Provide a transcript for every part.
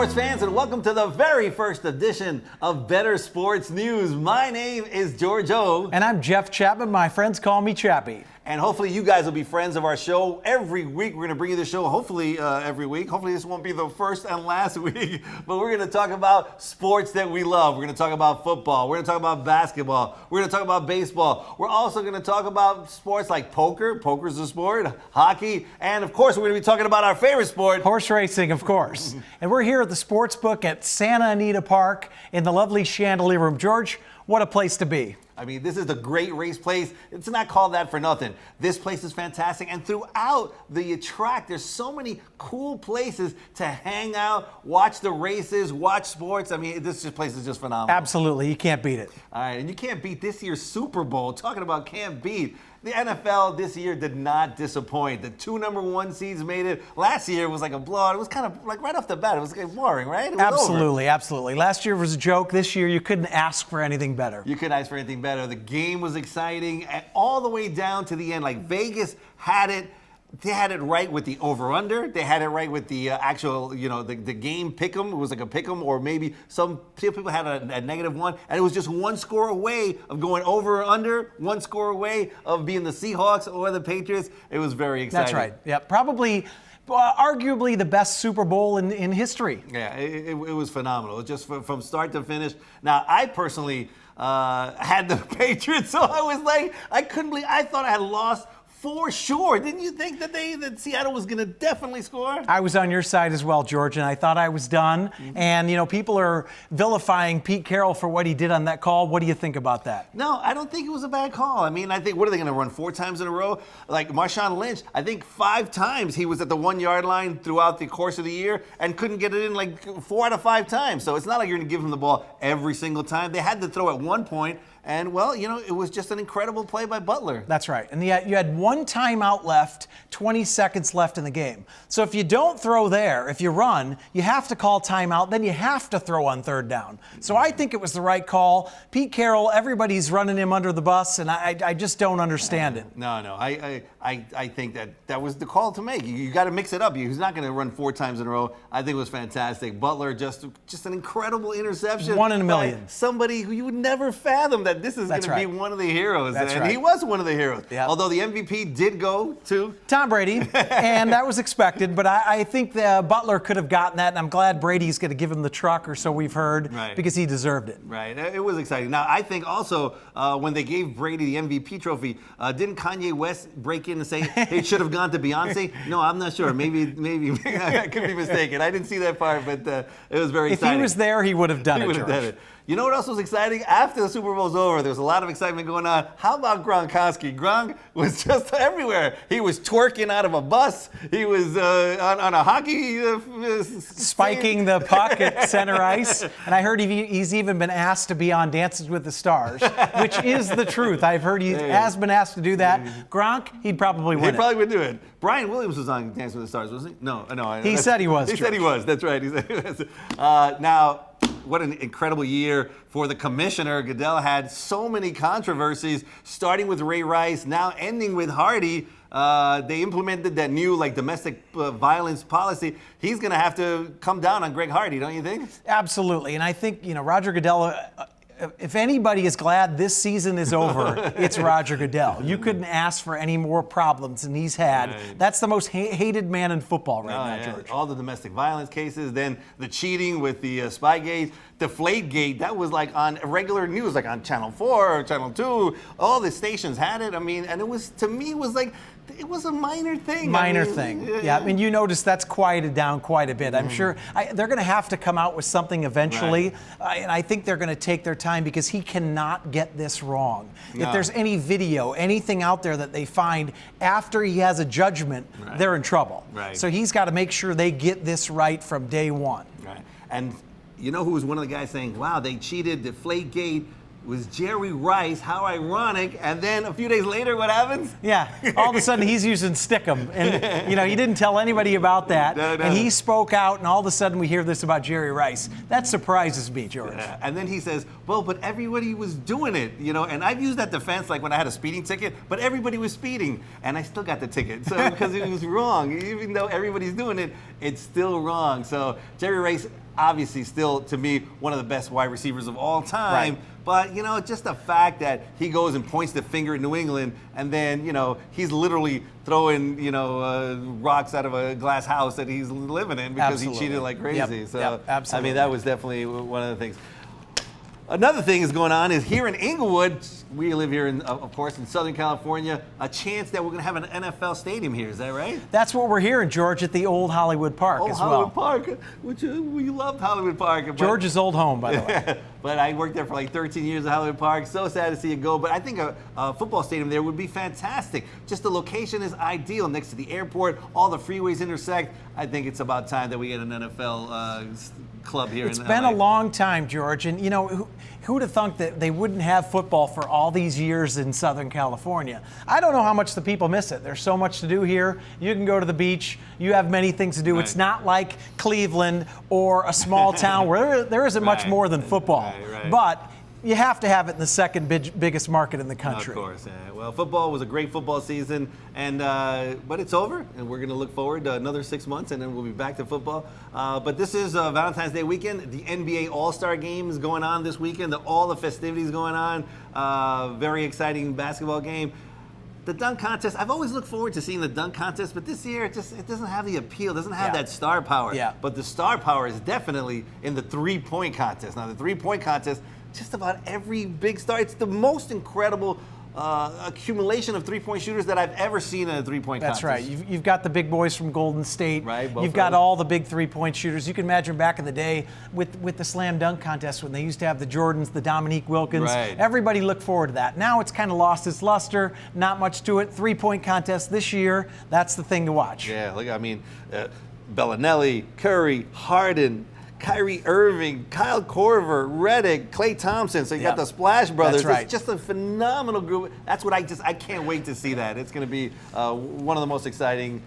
sports fans, and welcome to the very first edition of Better Sports News. My name is George O. And I'm Jeff Chapman. My friends call me Chappie. And hopefully you guys will be friends of our show. Every week we're going to bring you the show, hopefully every week. Hopefully this won't be the first and last week, but we're going to talk about sports that we love. We're going to talk about football. We're going to talk about basketball. We're going to talk about baseball. We're also going to talk about sports like poker. Poker's a sport. Hockey. And of course, we're going to be talking about our favorite sport. Horse racing, of course. And we're here at the sports book at Santa Anita Park in the lovely Chandelier Room. George, what a place to be. I mean, this is a great race place. It's not called that for nothing. This place is fantastic. And throughout the track, there's so many cool places to hang out, watch the races, watch sports. I mean, this place is just phenomenal. Absolutely. You can't beat it. All right. And you can't beat this year's Super Bowl. Talking about can't beat. The NFL this year did not disappoint. The 2 number 1 seeds made it. Last year was like a blowout. It was kind of like right off the bat. It was boring, right? It was Absolutely, over. Absolutely. Last year was a joke. This year you couldn't ask for anything better. You couldn't ask for anything better. The game was exciting, and all the way down to the end. Like Vegas had it. They had it right with the over-under. They had it right with the actual, the game pick'em. It was like a pick'em, or maybe some people had a -1, and it was just one score away of going over or under, one score away of being the Seahawks or the Patriots. It was very exciting. That's right. Yeah, probably, arguably the best Super Bowl in history. Yeah, it was phenomenal. Just from start to finish. Now, I personally had the Patriots, so I was like, I couldn't believe. I thought I had lost. For sure. Didn't you think that Seattle was going to definitely score? I was on your side as well, George, and I thought I was done. Mm-hmm. And, people are vilifying Pete Carroll for what he did on that call. What do you think about that? No, I don't think it was a bad call. I mean, I think, what are they going to run 4 times in a row? Like Marshawn Lynch, I think 5 times he was at the 1-yard line throughout the course of the year and couldn't get it in like 4 out of 5 times. So it's not like you're going to give him the ball every single time. They had to throw at one point. And, well, it was just an incredible play by Butler. That's right. And yet you had 1 timeout left, 20 seconds left in the game. So if you don't throw there, if you run, you have to call timeout, then you have to throw on 3rd down. So I think it was the right call. Pete Carroll, everybody's running him under the bus, and I just don't understand it. No. I think that was the call to make. You got to mix it up. He's not going to run 4 times in a row. I think it was fantastic. Butler, just an incredible interception. 1 in a million. Somebody who you would never fathom that this is going to be one of the heroes. That's and right. He was one of the heroes. Yep. Although the MVP did go to Tom Brady, and that was expected. But I think Butler could have gotten that, and I'm glad Brady's going to give him the truck, or so we've heard, because he deserved it. Right. It was exciting. Now, I think also when they gave Brady the MVP trophy, didn't Kanye West break in and say it should have gone to Beyonce? No, I'm not sure. Maybe I could be mistaken. I didn't see that part, but it was very exciting. If he was there, he would have done it, George. Done it. You know what else was exciting? After the Super Bowl's over, there was a lot of excitement going on. How about Gronkowski? Gronk was just everywhere. He was twerking out of a bus. He was on a hockey... spiking the puck at center ice. And I heard he's even been asked to be on Dances with the Stars, which is the truth. I've heard he has been asked to do that. Gronk, he'd probably win He probably would do it. Brian Williams was on Dances with the Stars, wasn't he? No. He said he was. He said he was. That's right. He said he was. Now... What an incredible year for the commissioner. Goodell had so many controversies, starting with Ray Rice, now ending with Hardy. They implemented that new domestic violence policy. He's going to have to come down on Greg Hardy, don't you think? Absolutely. And I think, Roger Goodell, if anybody is glad this season is over, it's Roger Goodell. You couldn't ask for any more problems than he's had. Right. That's the most hated man in football now, George. All the domestic violence cases, then the cheating with the Spygate, Deflategate, that was on regular news, on Channel 4 or Channel 2. All the stations had it. I mean, and it was, to me, it was a minor thing. Minor thing. Yeah, I mean, you notice that's quieted down quite a bit. I'm sure they're going to have to come out with something eventually. Right. And I think they're going to take their time because he cannot get this wrong. No. If there's any video, anything out there that they find after he has a judgment, they're in trouble. Right. So he's got to make sure they get this right from day one. Right. And you know who was one of the guys saying, wow, they cheated, Deflategate, was Jerry Rice. How ironic. And then a few days later, what happens? Yeah. All of a sudden, he's using Stickum. And, he didn't tell anybody about that. No. And he spoke out, and all of a sudden, we hear this about Jerry Rice. That surprises me, George. Yeah. And then he says, well, but everybody was doing it, And I've used that defense, when I had a speeding ticket, but everybody was speeding, and I still got the ticket. So because it was wrong. Even though everybody's doing it, it's still wrong. So Jerry Rice obviously still, to me, one of the best wide receivers of all time. Right. But, just the fact that he goes and points the finger at New England, and then, he's literally throwing, rocks out of a glass house that he's living in because he cheated like crazy. Yep. So, Yep. Absolutely. I mean, that was definitely one of the things. Another thing is going on is here in Inglewood, we live here, of course, in Southern California, a chance that we're going to have an NFL stadium here. Is that right? That's what we're hearing, George, at the old Hollywood Park as well. Hollywood Park, which we loved Hollywood Park. But, George's old home, by the way. But I worked there for like 13 years at Hollywood Park. So sad to see it go. But I think a football stadium there would be fantastic. Just the location is ideal next to the airport. All the freeways intersect. I think it's about time that we get an NFL club here. It's been a long time, George, and who would have thunk that they wouldn't have football for all these years in Southern California? I don't know how much the people miss it. There's so much to do here. You can go to the beach. You have many things to do. Right. It's not like Cleveland or a small town where there isn't much more than football. Right. But you have to have it in the second biggest market in the country. Of course. Yeah. Well, football was a great football season, and but it's over, and we're going to look forward to another 6 months, and then we'll be back to football. But this is Valentine's Day weekend. The NBA All-Star Game is going on this weekend. All the festivities going on. Very exciting basketball game. The dunk contest, I've always looked forward to seeing the dunk contest, but this year it doesn't have the appeal, it doesn't have that star power. Yeah. But the star power is definitely in the three-point contest. Now, the three-point contest, just about every big star, it's the most incredible accumulation of three-point shooters that I've ever seen in a three-point contest. That's right. You've got the big boys from Golden State. Right. You've got all the big three-point shooters. You can imagine back in the day with the slam dunk contest when they used to have the Jordans, the Dominique Wilkins. Right. Everybody looked forward to that. Now it's kind of lost its luster. Not much to it. Three-point contest this year. That's the thing to watch. Yeah. Look, Bellinelli, Curry, Harden, Kyrie Irving, Kyle Korver, Redick, Klay Thompson. So you got the Splash Brothers. That's right. It's just a phenomenal group. That's what I can't wait to see that. It's going to be one of the most exciting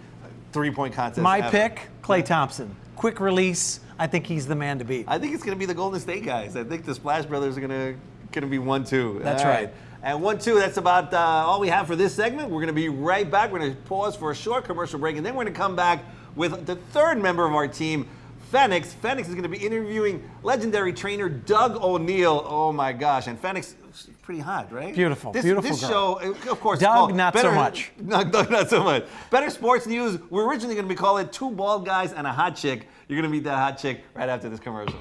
three-point contests My ever. pick, Klay Thompson. Quick release. I think he's the man to beat. I think it's going to be the Golden State guys. I think the Splash Brothers are going to be 1-2. That's all right. And 1-2, that's about all we have for this segment. We're going to be right back. We're going to pause for a short commercial break, and then we're going to come back with the third member of our team, Phoenix. Phoenix is going to be interviewing legendary trainer Doug O'Neill. Oh my gosh! And Phoenix is pretty hot, right? Beautiful, This beautiful show, of course, Doug, not so much. No, Doug, not so much. Better Sports News. We're originally going to be calling it Two Bald Guys and a Hot Chick. You're going to meet that hot chick right after this commercial.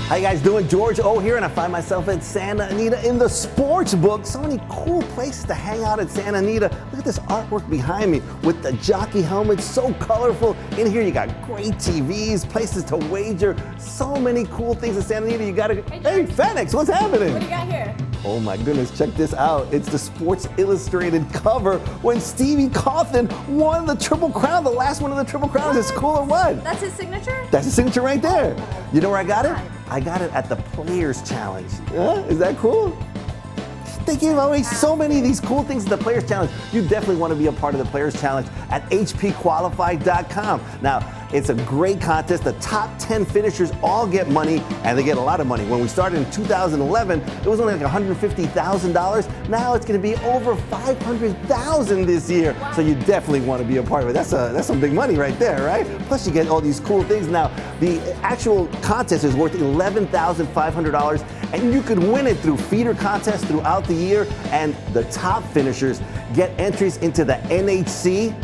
How you guys doing? George O here, and I find myself at Santa Anita in the sports book. So many cool places to hang out at Santa Anita. Look at this artwork behind me with the jockey helmets, so colorful. In here you got great TVs, places to wager, so many cool things at Santa Anita. You gotta, hey Phoenix, what's happening? What do you got here? Oh my goodness, check this out. It's the Sports Illustrated cover when Stevie Cawthon won the Triple Crown, the last one of the Triple Crowns. It's cool or what? That's his signature? That's his signature right there. You know where I got it? God. I got it at the Players Challenge. Is that cool? They give away so many of these cool things at the Players Challenge. You definitely want to be a part of the Players Challenge at hpqualified.com. Now, it's a great contest. The top 10 finishers all get money, and they get a lot of money. When we started in 2011, it was only like $150,000. Now it's going to be over $500,000 this year. Wow. So you definitely want to be a part of it. That's some big money right there, right? Plus you get all these cool things. Now, the actual contest is worth $11,500, and you could win it through feeder contests throughout the year. And the top finishers get entries into the NHC,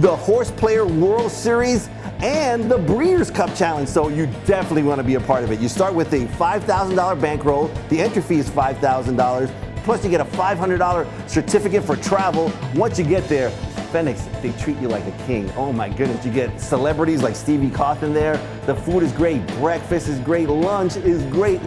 the Horse Player World Series, and the Breeders' Cup Challenge. So you definitely want to be a part of it. You start with a $5,000 bankroll. The entry fee is $5,000. Plus you get a $500 certificate for travel. Once you get there, Phoenix, they treat you like a king. Oh my goodness, you get celebrities like Stevie Cawthon there. The food is great, breakfast is great, lunch is great.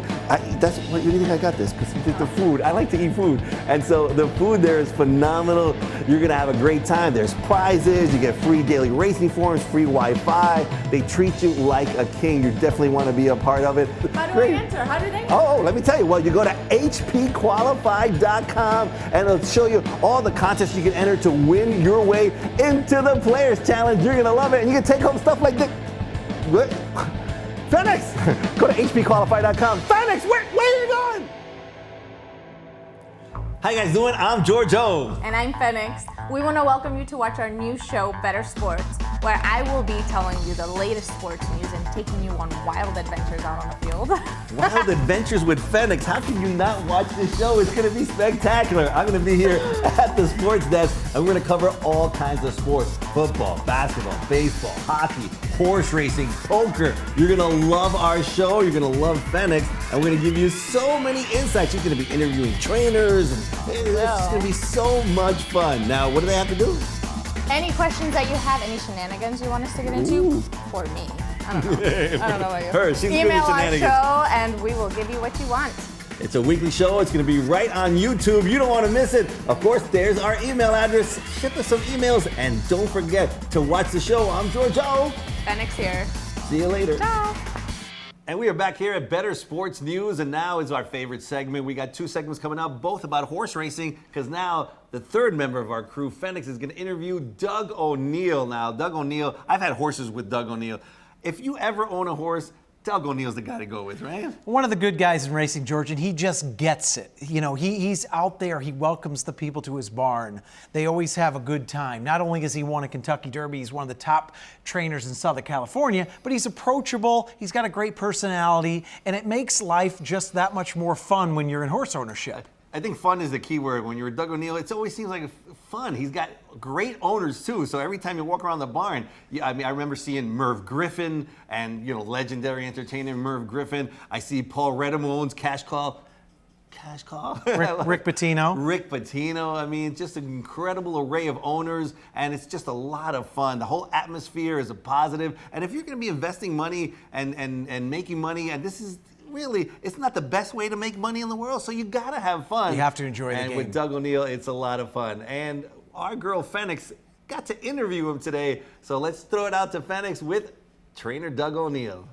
That's what you think I got this, because the food, I like to eat food. And so the food there is phenomenal. You're gonna have a great time. There's prizes, you get free daily racing forms, free Wi-Fi. They treat you like a king. You definitely wanna be a part of it. How do I enter? How do they enter? Oh, let me tell you. Well, you go to hpqualified.com and it'll show you all the contests you can enter to win your way into the Players Challenge. You're gonna love it, and you can take home stuff like this. What? Phoenix, go to hpqualified.com. Phoenix, where are you going? How you guys doing? I'm George O. And I'm Phoenix. We want to welcome you to watch our new show, Better Sports. where I will be telling you the latest sports news and taking you on wild adventures out on the field. Wild Adventures with Fenix. How can you not watch this show? It's going to be spectacular. I'm going to be here at the sports desk, and we're going to cover all kinds of sports. Football, basketball, baseball, hockey, horse racing, poker. You're going to love our show. You're going to love Fenix, and we're going to give you so many insights. You're going to be interviewing trainers, and it's going to be so much fun. Now, what do they have to do? Any questions that you have, any shenanigans you want us to get into? For me. I don't know. I don't know about you. Her, she's good at Email our shenanigans. show and we will give you what you want. It's a weekly show. It's going to be right on YouTube. You don't want to miss it. Of course, there's our email address. Ship us some emails, and don't forget to watch the show. I'm Giorgio. Fenix here. See you later. Ciao. And we are back here at Better Sports News, and now is our favorite segment. We got 2 segments coming up, both about horse racing, because now the third member of our crew, Fenix, is going to interview Doug O'Neill. Now, Doug O'Neill, I've had horses with Doug O'Neill. If you ever own a horse, Doug O'Neill's the guy to go with, right? One of the good guys in racing, George, and he just gets it. You know, he's out there. He welcomes the people to his barn. They always have a good time. Not only has he won a Kentucky Derby, he's one of the top trainers in Southern California, but he's approachable. He's got a great personality, and it makes life just that much more fun when you're in horse ownership. I think fun is the key word. When you're with Doug O'Neill, it always seems like fun. He's got great owners too. So every time you walk around the barn, I remember seeing Merv Griffin and legendary entertainer Merv Griffin. I see Paul Redham, who owns Cash Call. Rick Pitino. Rick Pitino. I mean, just an incredible array of owners, and it's just a lot of fun. The whole atmosphere is a positive. And if you're going to be investing money and making money, and this is really, it's not the best way to make money in the world, so you gotta have fun. You have to enjoy the game. And with Doug O'Neill, it's a lot of fun. And our girl Fenix got to interview him today, so let's throw it out to Fenix with trainer Doug O'Neill.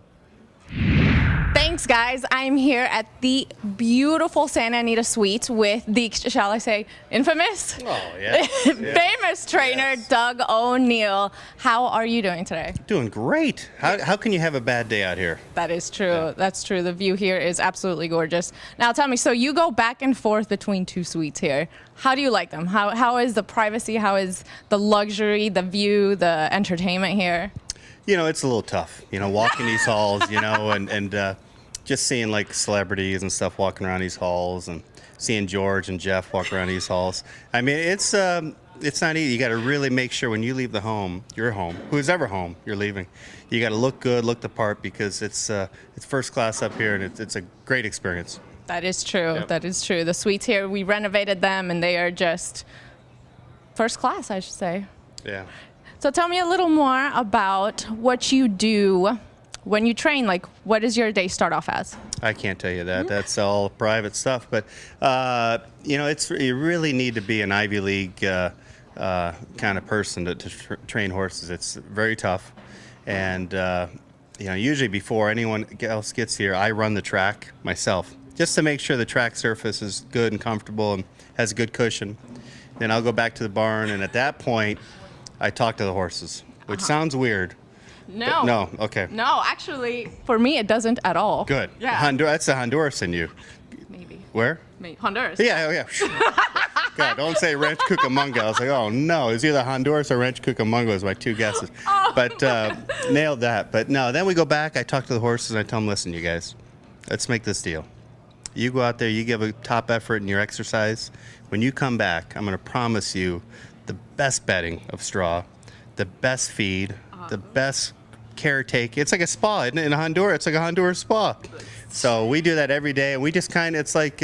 Thanks, guys. I'm here at the beautiful Santa Anita Suites with the, shall I say, infamous? Oh, yeah. Famous trainer, Doug O'Neill. How are you doing today? Doing great. How can you have a bad day out here? That is true. Yeah. That's true. The view here is absolutely gorgeous. Now, tell me, so you go back and forth between 2 suites here. How do you like them? How is the privacy? How is the luxury, the view, the entertainment here? You know, it's a little tough, walking these halls, and just seeing like celebrities and stuff walking around these halls, and seeing George and Jeff walk around these halls. I mean, it's not easy. You got to really make sure when you leave the home, your home, who's ever home, you're leaving. You got to look good, look the part, because it's first class up here, and it's a great experience. That is true. Yep. That is true. The suites here, we renovated them, and they are just first class, I should say. Yeah. So tell me a little more about what you do when you train. Like, what does your day start off as? I can't tell you that. That's all private stuff. But, you really need to be an Ivy League kind of person to train horses. It's very tough. And, usually before anyone else gets here, I run the track myself, just to make sure the track surface is good and comfortable and has a good cushion. Then I'll go back to the barn, and at that point, I talk to the horses, which sounds weird. No. No, okay. No, actually, for me, it doesn't at all. Good. Yeah. That's the Honduras in you. Maybe. Where? Honduras. Yeah, oh yeah. God, don't say Ranch Cucamonga. I was like, oh no, it's either Honduras or Ranch Cucamonga is my 2 guesses. Oh. But nailed that. But no, then we go back, I talk to the horses, and I tell them, listen, you guys, let's make this deal. You go out there, you give a top effort in your exercise. When you come back, I'm going to promise you the best bedding of straw, the best feed, the best caretake. It's like a spa, isn't it? In Honduras, it's like a Honduras spa. So we do that every day, and we just it's like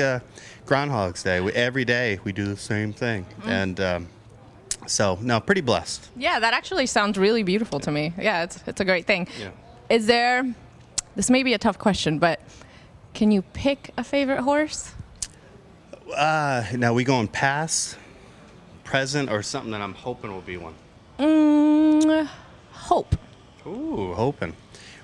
Groundhog's Day. Every day we do the same thing. And pretty blessed. Yeah, that actually sounds really beautiful to me. Yeah, it's a great thing. Yeah. This may be a tough question, but can you pick a favorite horse? Now we going past, present, or something that I'm hoping will be one? Hope. Ooh, hoping.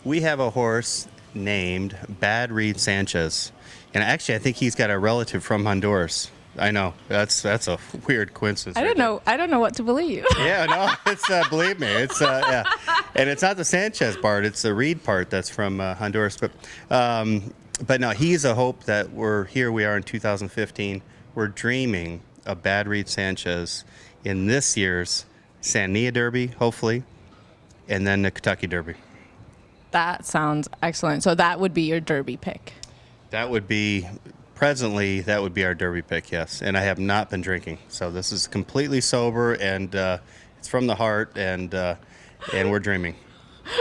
We have a horse named Bad Reed Sanchez, and actually I think he's got a relative from Honduras. I know, that's a weird coincidence. I don't know what to believe. Yeah, no, it's believe me, it's yeah, and it's not the Sanchez part; it's the Reed part that's from Honduras. But no, he's a hope that we are in 2015. We're dreaming of Bad Reed Sanchez in this year's San Nia Derby, hopefully, and then the Kentucky Derby. That sounds excellent. So that would be your Derby pick. That would be our Derby pick, yes. And I have not been drinking, so this is completely sober, and it's from the heart, and we're dreaming.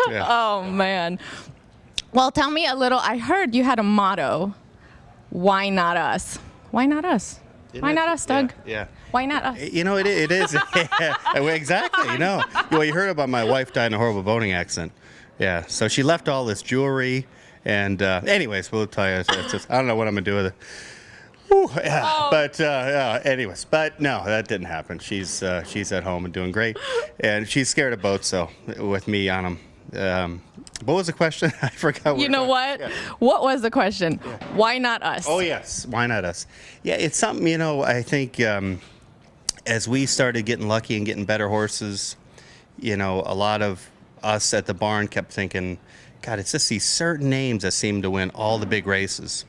Yeah. Oh man. Well, tell me a little. I heard you had a motto. Why not us? Why not us? Why not us, Doug? Yeah. Why not us? You know, it is. Well, exactly. You know. Well, you heard about my wife died in a horrible boating accident. Yeah. So she left all this jewelry. And anyways, we'll tell you. It's just, I don't know what I'm going to do with it. Whew, yeah. Oh. But anyways, but no, that didn't happen. She's at home and doing great. And she's scared of boats, so with me on them. What was the question? I forgot. You know what? Yeah. What was the question? Yeah. Why not us? Oh, yes. Why not us? Yeah, it's something, you know, I think as we started getting lucky and getting better horses, you know, a lot of us at the barn kept thinking, God, it's just these certain names that seem to win all the big races.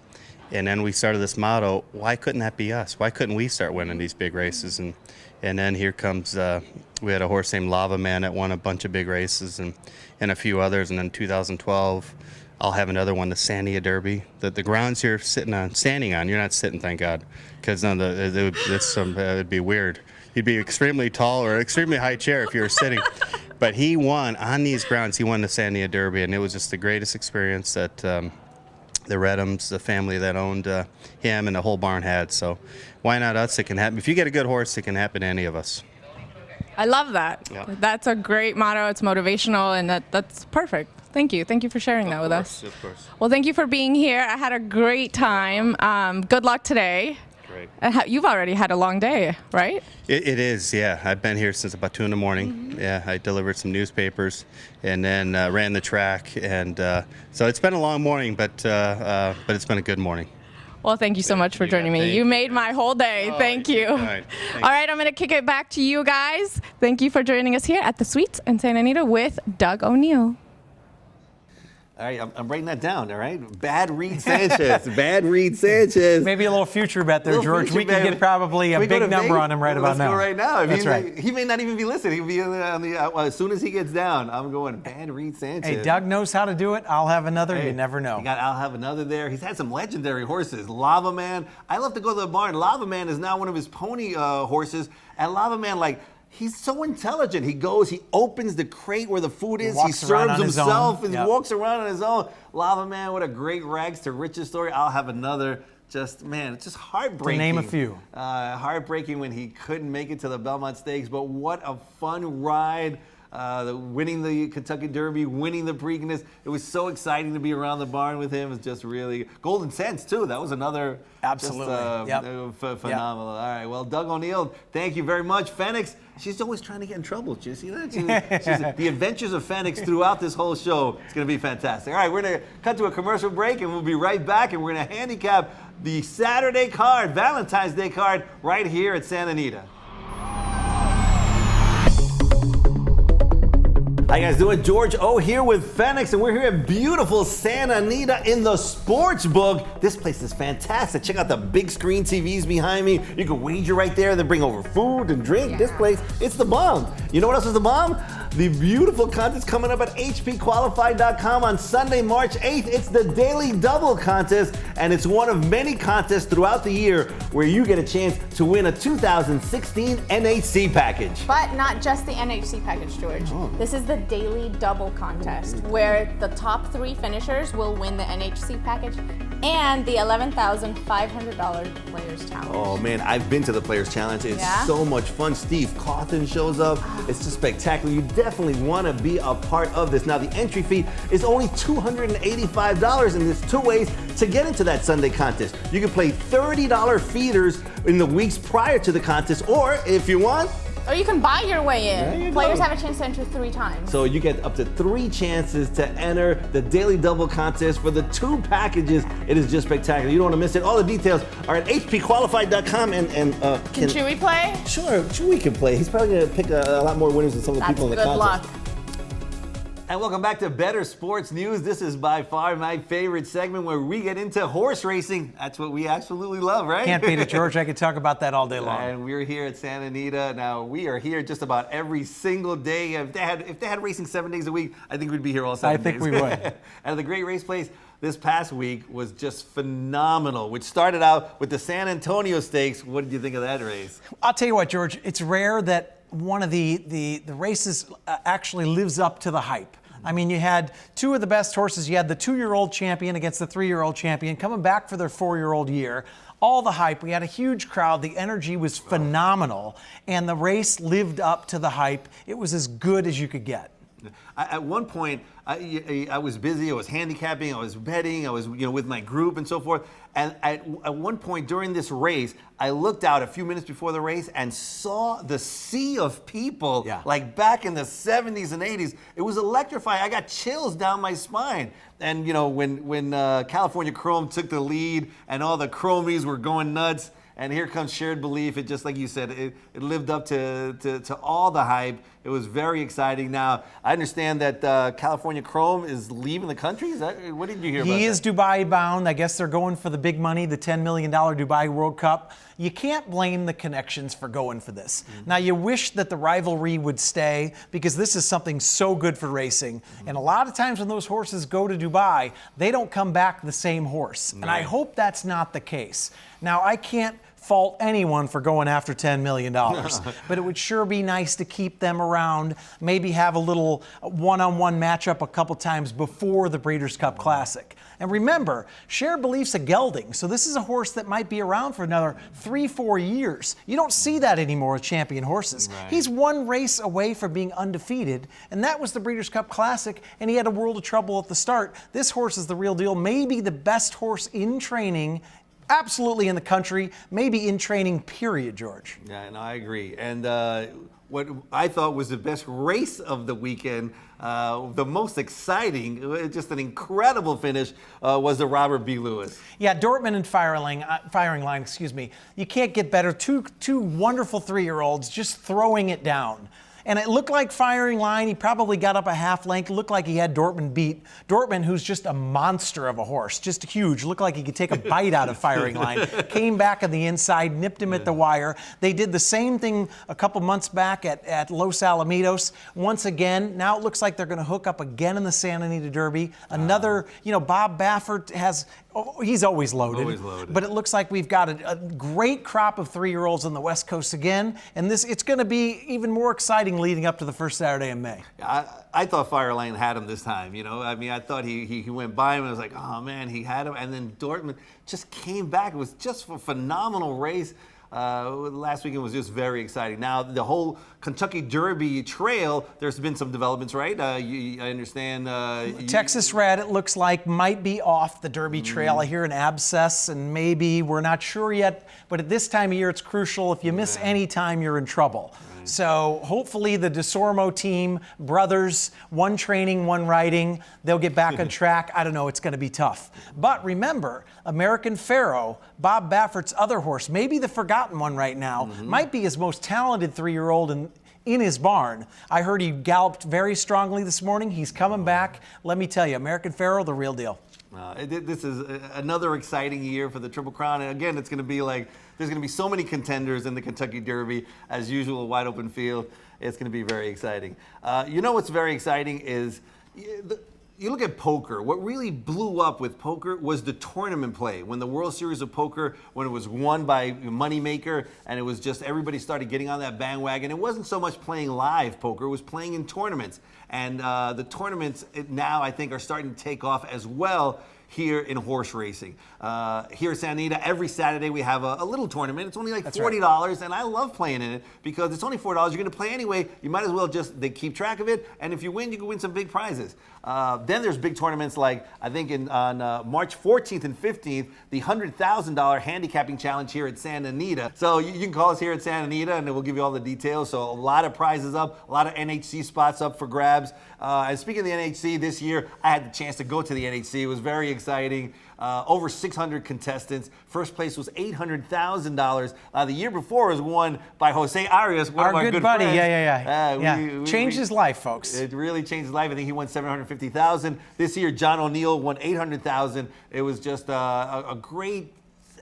And then we started this motto, why couldn't that be us? Why couldn't we start winning these big races? And then here comes, we had a horse named Lava Man that won a bunch of big races and a few others. And then 2012, I'll have another one, the Sandia Derby. The grounds you're standing on, you're not sitting, thank God, because it'd be weird. You'd be extremely tall or extremely high chair if you were sitting. But he won on these grounds. He won the Sandia Derby, and it was just the greatest experience that the Redhams, the family that owned him, and the whole barn had. So why not us? It can happen. If you get a good horse, it can happen to any of us. I love that. Yeah. That's a great motto. It's motivational, and that's perfect. Thank you. Thank you for sharing that with us. Of course. Well, thank you for being here. I had a great time. Good luck today. Great. You've already had a long day, right? It is, yeah. I've been here since about 2 in the morning. Mm-hmm. Yeah, I delivered some newspapers and then ran the track. And so it's been a long morning, but it's been a good morning. Well, thank you so much for joining me. You made my whole day. Thank you. All right, I'm going to kick it back to you guys. Thank you for joining us here at the Suites in Santa Anita with Doug O'Neill. All right, I'm writing that down, all right? Bad Reed Sanchez. Bad Reed Sanchez. Maybe a little future bet there, George. Future we can get probably a big number on him right about now. Let's go right now. That's right. He may not even be listening. He'll be on the as soon as he gets down, I'm going Bad Reed Sanchez. Hey, Doug knows how to do it. I'll have another. You never know. I'll have another there. He's had some legendary horses. Lava Man. I love to go to the barn. Lava Man is now one of his pony horses. And Lava Man, he's so intelligent. He goes, he opens the crate where the food is. He serves himself and walks around on his own. Lava Man, what a great rags to riches story. I'll have another. It's just heartbreaking. To name a few. Heartbreaking when he couldn't make it to the Belmont Stakes, but what a fun ride. Winning the Kentucky Derby, winning the Preakness. It was so exciting to be around the barn with him. It was just really Golden Sense too. That was another absolutely phenomenal. All right, well, Doug O'Neill, thank you very much. Fenix, she's always trying to get in trouble. Did you see that? The adventures of Fenix throughout this whole show. It's going to be fantastic. All right, we're going to cut to a commercial break, and we'll be right back, and we're going to handicap the Saturday card, Valentine's Day card, right here at Santa Anita. How you guys doing? George O here with Fenix, and we're here at beautiful Santa Anita in the sports book. This place is fantastic. Check out the big screen TVs behind me. You can wager right there, then bring over food and drink. Yeah. This place, it's the bomb. You know what else is the bomb? The beautiful contest coming up at hpqualified.com on Sunday, March 8th. It's the Daily Double Contest, and it's one of many contests throughout the year where you get a chance to win a 2016 NHC package. But not just the NHC package, George. Oh. This is the Daily Double Contest, where the top 3 finishers will win the NHC package and the $11,500 Players Challenge. Oh man, I've been to the Players Challenge. It's so much fun. Steve Cawthon shows up. It's just spectacular. You definitely want to be a part of this. Now the entry fee is only $285, and there's 2 ways to get into that Sunday contest. You can play $30 feeders in the weeks prior to the contest, or if you want, or you can buy your way in. Players have a chance to enter 3 times. So you get up to 3 chances to enter the Daily Double Contest for the 2 packages. It is just spectacular. You don't want to miss it. All the details are at hpqualified.com. And can Chewy play? Sure, Chewy can play. He's probably going to pick a lot more winners than some of the people in the contest. Good luck. And welcome back to Better Sports News. This is by far my favorite segment where we get into horse racing. That's what we absolutely love, right? Can't beat it, George. I could talk about that all day long. And we're here at Santa Anita. Now, we are here just about every single day. If they had racing 7 days a week, I think we'd be here all 7 days. I think we would. And the Great Race Place this past week was just phenomenal, which started out with the San Antonio Stakes. What did you think of that race? I'll tell you what, George, it's rare that one of the races actually lives up to the hype. I mean, you had two of the best horses. You had the 2-year-old champion against the 3-year-old champion coming back for their 4-year-old year. All the hype. We had a huge crowd. The energy was phenomenal. And the race lived up to the hype. It was as good as you could get. At one point, I was busy. I was handicapping. I was betting. I was, with my group and so forth. And at one point during this race, I looked out a few minutes before the race and saw the sea of people, like back in the 70s and 80s. It was electrifying. I got chills down my spine. And when California Chrome took the lead and all the Chromies were going nuts. And here comes Shared Belief. It just like you said, it lived up to all the hype. It was very exciting. Now, I understand that California Chrome is leaving the country. What did you hear about that? He is Dubai bound. I guess they're going for the big money, the $10 million Dubai World Cup. You can't blame the connections for going for this. Mm-hmm. Now, you wish that the rivalry would stay because this is something so good for racing. Mm-hmm. And a lot of times when those horses go to Dubai, they don't come back the same horse. Right. And I hope that's not the case. Now, I can't fault anyone for going after $10 million, but it would sure be nice to keep them around, maybe have a little one-on-one matchup a couple times before the Breeders' Cup Classic. And remember, Shared Belief's a gelding, so this is a horse that might be around for another 3-4 years. You don't see that anymore with champion horses. Right. He's one race away from being undefeated, and that was the Breeders' Cup Classic, and he had a world of trouble at the start. This horse is the real deal, maybe the best horse in training absolutely in the country, maybe in training, period, George. Yeah, no, I agree. And what I thought was the best race of the weekend, the most exciting, just an incredible finish, was the Robert B. Lewis. Yeah, Dortmund and Firing Line, excuse me. You can't get better. Two wonderful 3-year-olds just throwing it down. And it looked like Firing Line. He probably got up a half length. It looked like he had Dortmund beat. Dortmund, who's just a monster of a horse, just huge. Looked like he could take a bite out of Firing Line. Came back on the inside, nipped him at the wire. They did the same thing a couple months back at Los Alamitos. Once again, now it looks like they're going to hook up again in the Santa Anita Derby. Another, Bob Baffert has... Oh, he's always loaded. Always loaded. But it looks like we've got a great crop of 3-year-olds on the West Coast again, and it's going to be even more exciting leading up to the first Saturday in May. I thought Fireline had him this time. I mean, I thought he went by him and I was like, oh man, he had him. And then Dortmund just came back. It was just a phenomenal race. Last weekend was just very exciting. Now, the whole Kentucky Derby trail, there's been some developments, right? I understand. Texas Red, it looks like, might be off the Derby trail. I hear an abscess, and maybe we're not sure yet. But at this time of year, it's crucial. If you miss any time, you're in trouble. So hopefully the DeSormo team, brothers, one training, one riding, they'll get back on track. I don't know, it's going to be tough. But remember, American Pharoah, Bob Baffert's other horse, maybe the forgotten one right now, might be his most talented 3-year-old in his barn. I heard he galloped very strongly this morning. He's coming back. Let me tell you, American Pharoah, the real deal. This is another exciting year for the Triple Crown. And again, it's going to be like, there's going to be so many contenders in the Kentucky Derby. As usual, a wide open field. It's going to be very exciting. What's very exciting is you look at poker. What really blew up with poker was the tournament play. When the World Series of Poker, when it was won by Moneymaker, and it was just everybody started getting on that bandwagon. It wasn't so much playing live poker, it was playing in tournaments. And the tournaments now, I think, are starting to take off as well here in horse racing. Here at Santa Anita, every Saturday we have a little tournament. It's only like $40, and I love playing in it because it's only $4. You're going to play anyway. You might as well they keep track of it, and if you win, you can win some big prizes. Then there's big tournaments like, I think on March 14th and 15th, the $100,000 handicapping challenge here at Santa Anita. So you can call us here at Santa Anita, and we'll give you all the details. So a lot of prizes up, a lot of NHC spots up for grabs. grabs. And speaking of the NHC, this year I had the chance to go to the NHC. It was very exciting. Over 600 contestants. First place was $800,000. The year before was won by Jose Arias, one of our good buddy. friends. Yeah. Changed his life, folks. It really changed his life. I think he won $750,000. This year, John O'Neill won $800,000. It was just a great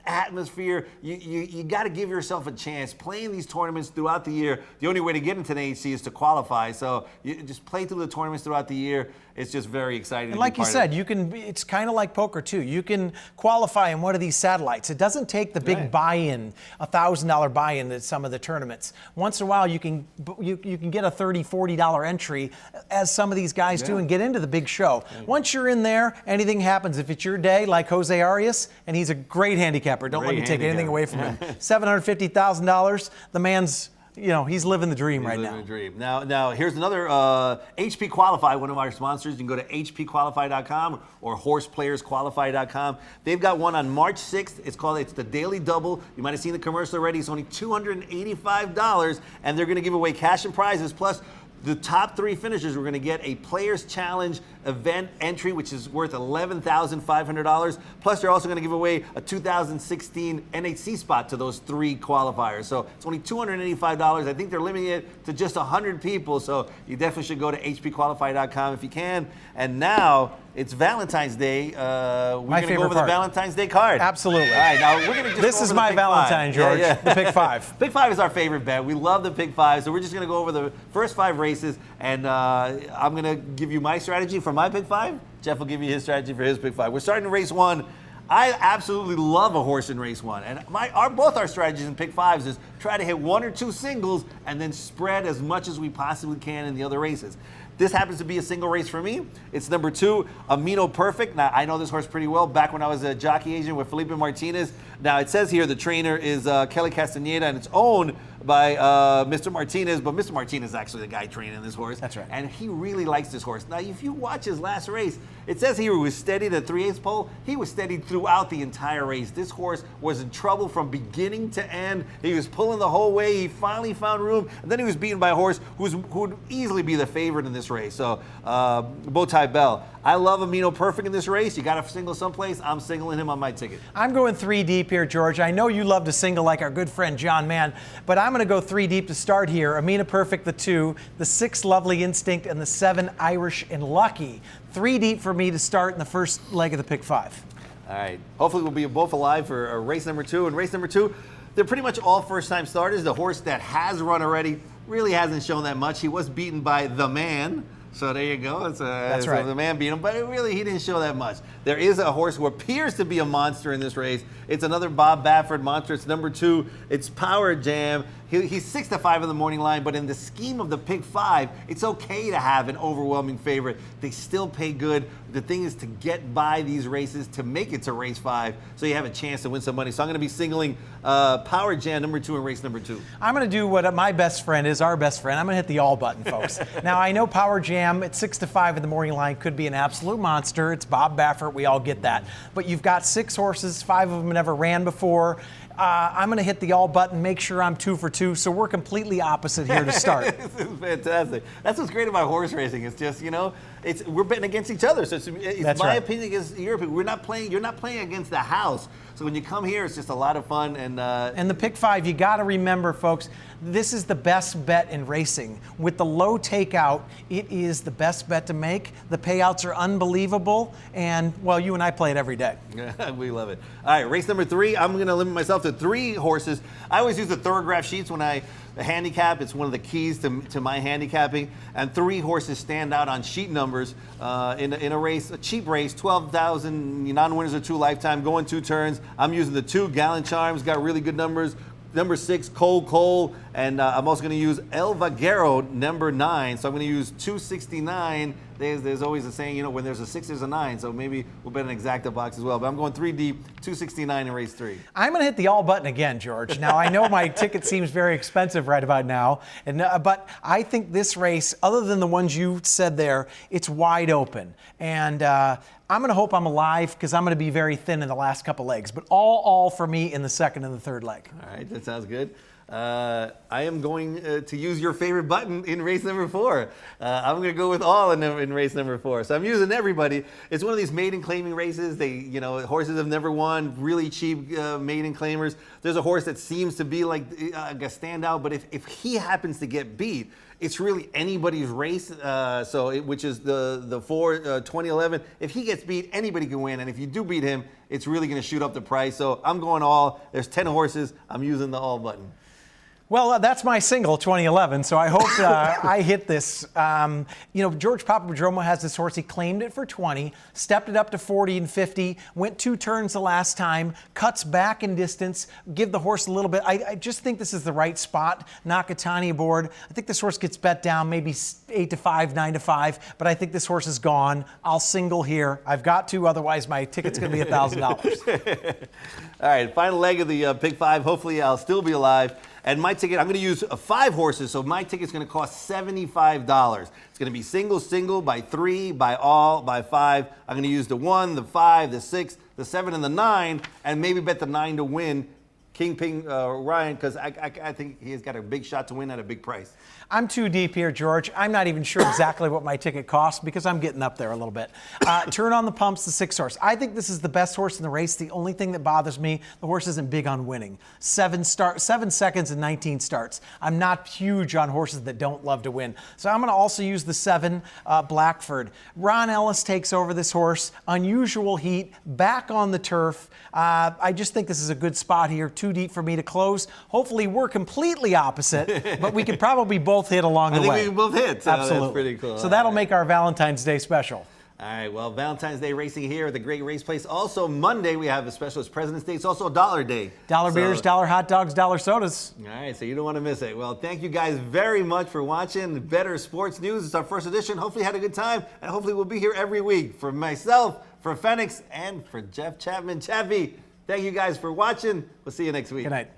atmosphere. You got to give yourself a chance. Playing these tournaments throughout the year, the only way to get into the NHC is to qualify. So you just play through the tournaments throughout the year. It's just very exciting. And like you said, you can. It's kind of like poker too. You can qualify in one of these satellites. It doesn't take the big buy-in, $1,000 buy-in at some of the tournaments. Once in a while, you can get a $30, $40 entry, as some of these guys do, and get into the big show. Once you're in there, anything happens. If it's your day, like Jose Arias, and he's a great handicapper. Don't let me take anything away from him. $750,000. The man's. He's living the dream right now. Living the dream. Now, here's another HP Qualify, one of our sponsors. You can go to hpqualify.com or horseplayerqualify.com. They've got one on March 6th. It's the Daily Double. You might have seen the commercial already. It's only $285, and they're going to give away cash and prizes. Plus, the top 3 finishers, we're going to get a Players Challenge event entry, which is worth $11,500. Plus, they're also going to give away a 2016 NHC spot to those 3 qualifiers. So it's only $285. I think they're limiting it to just 100 people. So you definitely should go to hpqualify.com if you can. And now it's Valentine's Day. We're going to go over the Valentine's Day card. Absolutely. All right, now we're going to just This go is over my the Valentine, George. The Pick 5. Pick 5 is our favorite bet. We love the Pick 5, so we're just going to go over the first 5 races, and I'm going to give you my strategy for my Pick 5. Jeff will give you his strategy for his Pick 5. We're starting in race 1. I absolutely love a horse in race 1, and both our strategies in Pick 5s is try to hit 1 or 2 singles and then spread as much as we possibly can in the other races. This happens to be a single race for me. It's number 2, Amino Perfect. Now, I know this horse pretty well. Back when I was a jockey agent with Felipe Martinez. Now, it says here the trainer is Kelly Castaneda, and it's owned by Mr. Martinez, but Mr. Martinez is actually the guy training this horse. That's right. And he really likes this horse. Now, if you watch his last race, it says here he was steadied at 3/8 pole. He was steadied throughout the entire race. This horse was in trouble from beginning to end. He was pulling the whole way. He finally found room, and then he was beaten by a horse who would easily be the favorite in this race. So, Bowtie Bell. I love Amino Perfect in this race. You got to single someplace. I'm singling him on my ticket. I'm going 3 deep here, George. I know you love to single like our good friend John Mann, but I'm going to go 3 deep to start here. Amino Perfect, the 2, the 6, Lovely Instinct, and the 7, Irish and Lucky. 3 deep for me to start in the first leg of the Pick 5. All right. Hopefully we'll be both alive for race number 2. And race number 2, they're pretty much all first-time starters. The horse that has run already really hasn't shown that much. He was beaten by the man. So there you go. That's right. The man beat him, but he didn't show that much. There is a horse who appears to be a monster in this race. It's another Bob Baffert monster. It's number 2. It's Power Jam. He's 6-5 in the morning line, but in the scheme of the Pick 5, it's okay to have an overwhelming favorite. They still pay good. The thing is to get by these races to make it to race 5, so you have a chance to win some money. So I'm going to be singling Power Jam number 2 in race number 2. I'm going to do what my best friend is, our best friend. I'm going to hit the all button, folks. Now, I know Power Jam at 6-5 in the morning line could be an absolute monster. It's Bob Baffert. We all get that. But you've got 6 horses. 5 of them never ran before. I'm going to hit the all button, make sure I'm 2 for 2, so we're completely opposite here to start. This is fantastic. That's what's great about horse racing. It's just, we're betting against each other. So it's my opinion against your opinion. You're not playing against the house. So when you come here, it's just a lot of fun. And the Pick 5, you got to remember, folks, this is the best bet in racing. With the low takeout, it is the best bet to make. The payouts are unbelievable. And, well, you and I play it every day. We love it. All right, race number 3, I'm going to limit myself to 3 horses. I always use the Thoroughgraph sheets when I handicap. It's one of the keys to my handicapping. And 3 horses stand out on sheet numbers in a race, a cheap race, 12,000 non-winners or 2 lifetime, going 2 turns. I'm using the 2 Gallant Charms, got really good numbers. Number 6, Cole, and I'm also going to use El Vaquero, number 9. So I'm going to use 269. There's always a saying, when there's a 6, there's a 9. So maybe we'll bet an exacta box as well. But I'm going 3 deep, 269 in race 3. I'm going to hit the all button again, George. Now, I know my ticket seems very expensive right about now, but I think this race, other than the ones you said there, it's wide open. And I'm going to hope I'm alive because I'm going to be very thin in the last couple legs. But all for me in the second and the third leg. All right, that sounds good. I am going to use your favorite button in race number 4. I'm going to go with all in race number 4. So I'm using everybody. It's one of these maiden claiming races. Horses have never won. Really cheap maiden claimers. There's a horse that seems to be like a standout, but if he happens to get beat, it's really anybody's race. Which is the 2011. If he gets beat, anybody can win. And if you do beat him, it's really going to shoot up the price. So I'm going all. There's 10 horses. I'm using the all button. Well, that's my single, 2011, so I hope I hit this. George Papadromo has this horse. He claimed it for 20, stepped it up to 40 and 50, went 2 turns the last time, cuts back in distance, give the horse a little bit. I just think this is the right spot. Nakatani aboard. I think this horse gets bet down maybe 8-5, 9-5, but I think this horse is gone. I'll single here. I've got to, otherwise my ticket's going to be $1,000. All right, final leg of the Pick 5. Hopefully I'll still be alive. And my ticket, I'm going to use 5 horses, so my ticket's going to cost $75. It's going to be single, by 3, by all, by 5. I'm going to use the 1, the 5, the 6, the 7, and the 9, and maybe bet the 9 to win Kingpin Ryan, because I think he's got a big shot to win at a big price. I'm too deep here, George. I'm not even sure exactly what my ticket costs because I'm getting up there a little bit. Turn on the pumps, the 6 horse. I think this is the best horse in the race. The only thing that bothers me, the horse isn't big on winning. 7 seconds and 19 starts. I'm not huge on horses that don't love to win. So I'm going to also use the 7, Blackford. Ron Ellis takes over this horse. Unusual heat, back on the turf. I just think this is a good spot here. Too deep for me to close. Hopefully we're completely opposite, but we could probably both hit along the way. I think we can both hit. So absolutely. That's pretty cool. So that'll make our Valentine's Day special. All right, well, Valentine's Day racing here at the Great Race Place. Also, Monday, we have a special. It's President's Day. It's also $1 day. Dollar beers, dollar hot dogs, dollar sodas. All right, so you don't want to miss it. Well, thank you guys very much for watching Better Sports News. It's our first edition. Hopefully you had a good time, and hopefully we'll be here every week. For myself, for Phoenix, and for Jeff Chapman. Chappie, thank you guys for watching. We'll see you next week. Good night.